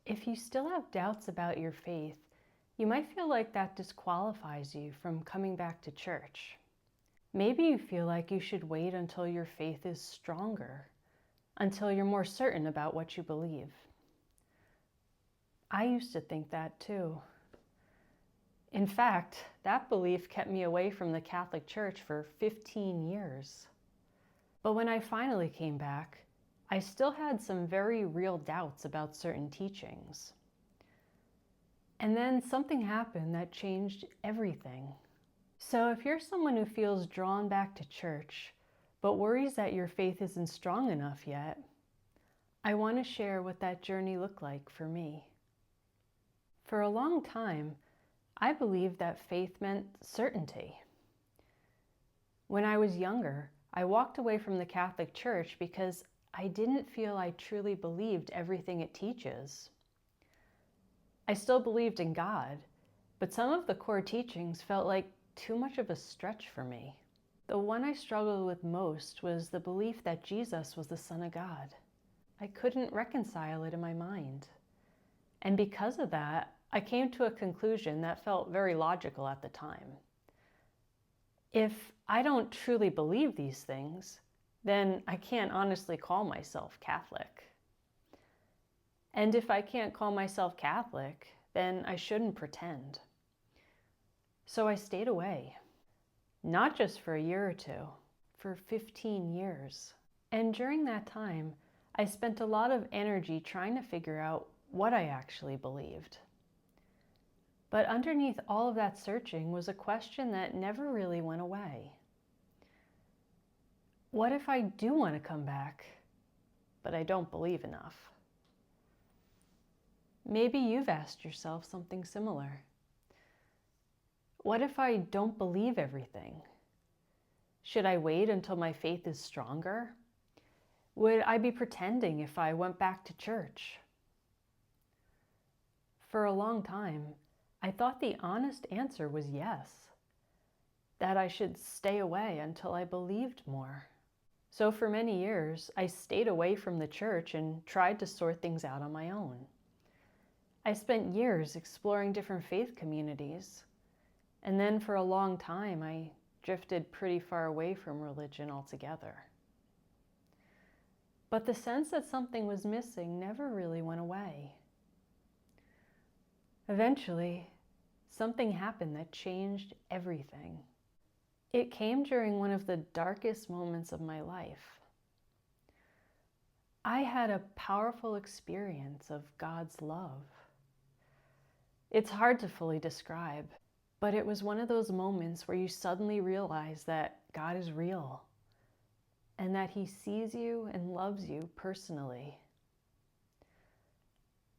If you still have doubts about your faith, you might feel like that disqualifies you from coming back to church. Maybe you feel like you should wait until your faith is stronger, until you're more certain about what you believe. I used to think that too. In fact, that belief kept me away from the Catholic Church for 15 years. But when I finally came back, I still had some very real doubts about certain teachings. And then something happened that changed everything. So if you're someone who feels drawn back to church, but worries that your faith isn't strong enough yet, I want to share what that journey looked like for me. For a long time, I believed that faith meant certainty. When I was younger, I walked away from the Catholic Church because I didn't feel I truly believed everything it teaches. I still believed in God, but some of the core teachings felt like too much of a stretch for me. The one I struggled with most was the belief that Jesus was the Son of God. I couldn't reconcile it in my mind. And because of that, I came to a conclusion that felt very logical at the time. If I don't truly believe these things, then I can't honestly call myself Catholic. And if I can't call myself Catholic, then I shouldn't pretend. So I stayed away, not just for a year or two, for 15 years. And during that time, I spent a lot of energy trying to figure out what I actually believed. But underneath all of that searching was a question that never really went away. What if I do want to come back, but I don't believe enough? Maybe you've asked yourself something similar. What if I don't believe everything? Should I wait until my faith is stronger? Would I be pretending if I went back to church? For a long time, I thought the honest answer was yes, that I should stay away until I believed more. So for many years, I stayed away from the church and tried to sort things out on my own. I spent years exploring different faith communities, and then for a long time, I drifted pretty far away from religion altogether. But the sense that something was missing never really went away. Eventually, something happened that changed everything. It came during one of the darkest moments of my life. I had a powerful experience of God's love. It's hard to fully describe, but it was one of those moments where you suddenly realize that God is real and that He sees you and loves you personally.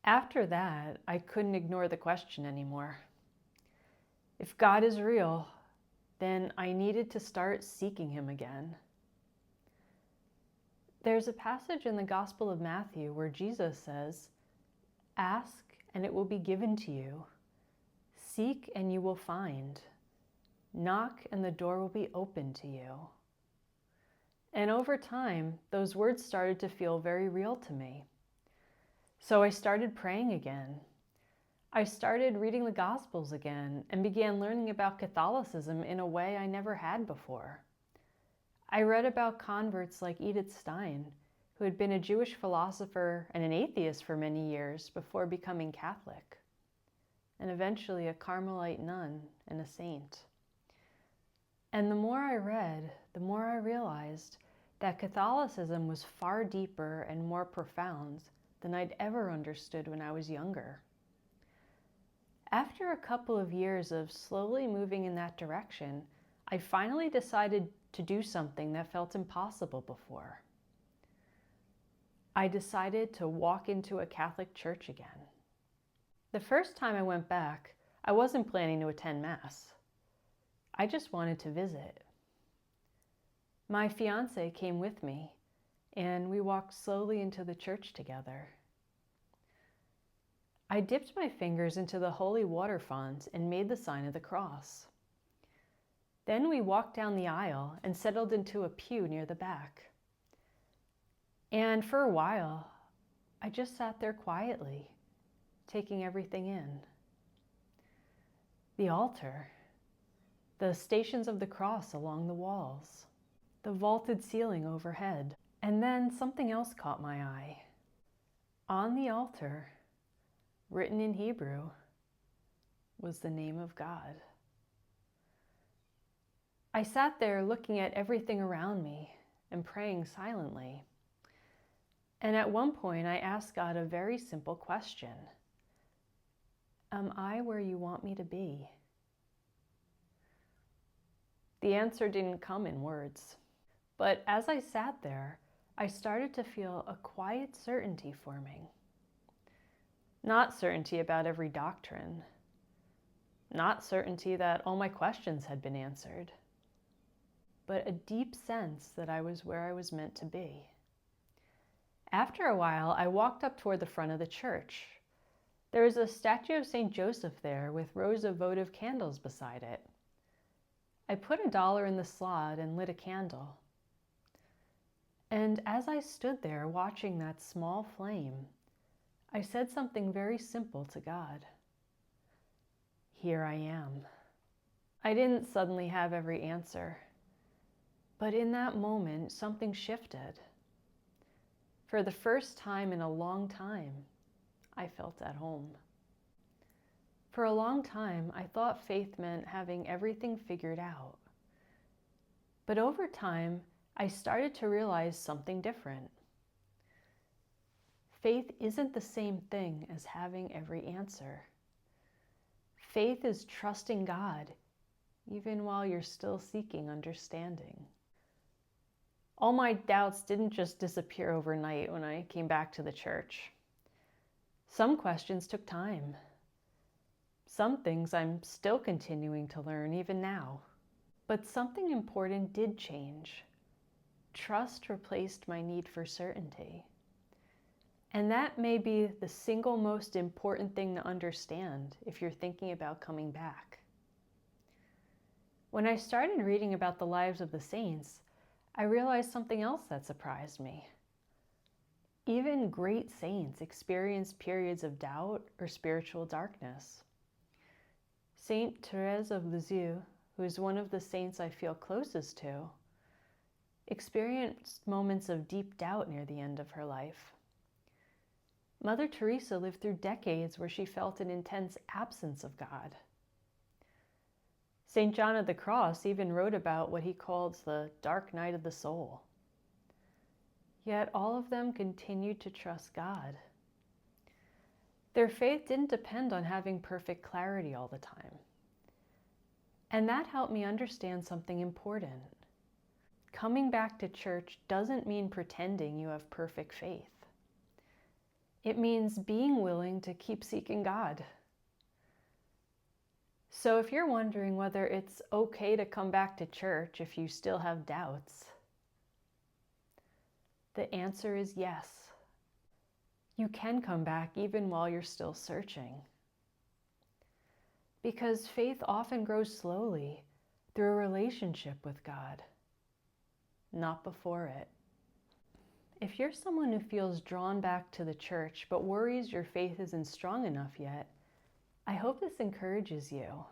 After that, I couldn't ignore the question anymore. If God is real, then I needed to start seeking Him again. There's a passage in the Gospel of Matthew where Jesus says, "Ask and it will be given to you. Seek and you will find. Knock and the door will be opened to you." And over time, those words started to feel very real to me. So I started praying again. I started reading the Gospels again and began learning about Catholicism in a way I never had before. I read about converts like Edith Stein, who had been a Jewish philosopher and an atheist for many years before becoming Catholic, and eventually a Carmelite nun and a saint. And the more I read, the more I realized that Catholicism was far deeper and more profound than I'd ever understood when I was younger. After a couple of years of slowly moving in that direction, I finally decided to do something that felt impossible before. I decided to walk into a Catholic church again. The first time I went back, I wasn't planning to attend Mass. I just wanted to visit. My fiance came with me, and we walked slowly into the church together. I dipped my fingers into the holy water font and made the sign of the cross. Then we walked down the aisle and settled into a pew near the back. And for a while, I just sat there quietly, taking everything in. The altar, the stations of the cross along the walls, the vaulted ceiling overhead. And then something else caught my eye. On the altar, written in Hebrew, was the name of God. I sat there looking at everything around me and praying silently. And at one point, I asked God a very simple question. Am I where you want me to be? The answer didn't come in words. But as I sat there, I started to feel a quiet certainty forming. Not certainty about every doctrine. Not certainty that all my questions had been answered. But a deep sense that I was where I was meant to be. After a while, I walked up toward the front of the church. There was a statue of St. Joseph there with rows of votive candles beside it. I put $1 in the slot and lit a candle. And as I stood there watching that small flame, I said something very simple to God. Here I am. I didn't suddenly have every answer, but in that moment, something shifted. For the first time in a long time, I felt at home. For a long time, I thought faith meant having everything figured out. But over time, I started to realize something different. Faith isn't the same thing as having every answer. Faith is trusting God, even while you're still seeking understanding. All my doubts didn't just disappear overnight when I came back to the church. Some questions took time. Some things I'm still continuing to learn even now. But something important did change. Trust replaced my need for certainty. And that may be the single most important thing to understand if you're thinking about coming back. When I started reading about the lives of the saints, I realized something else that surprised me. Even great saints experience periods of doubt or spiritual darkness. Saint Therese of Lisieux, who is one of the saints I feel closest to, experienced moments of deep doubt near the end of her life. Mother Teresa lived through decades where she felt an intense absence of God. St. John of the Cross even wrote about what he called the dark night of the soul. Yet all of them continued to trust God. Their faith didn't depend on having perfect clarity all the time. And that helped me understand something important. Coming back to church doesn't mean pretending you have perfect faith. It means being willing to keep seeking God. So if you're wondering whether it's okay to come back to church if you still have doubts, the answer is yes. You can come back even while you're still searching. Because faith often grows slowly through a relationship with God, not before it. If you're someone who feels drawn back to the church but worries your faith isn't strong enough yet, I hope this encourages you.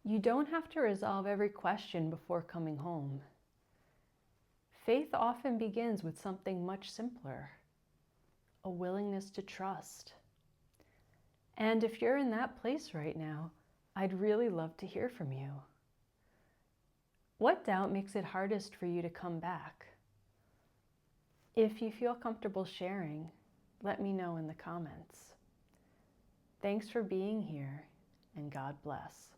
You don't have to resolve every question before coming home. Faith often begins with something much simpler, a willingness to trust. And if you're in that place right now, I'd really love to hear from you. What doubt makes it hardest for you to come back? If you feel comfortable sharing, let me know in the comments. Thanks for being here, and God bless.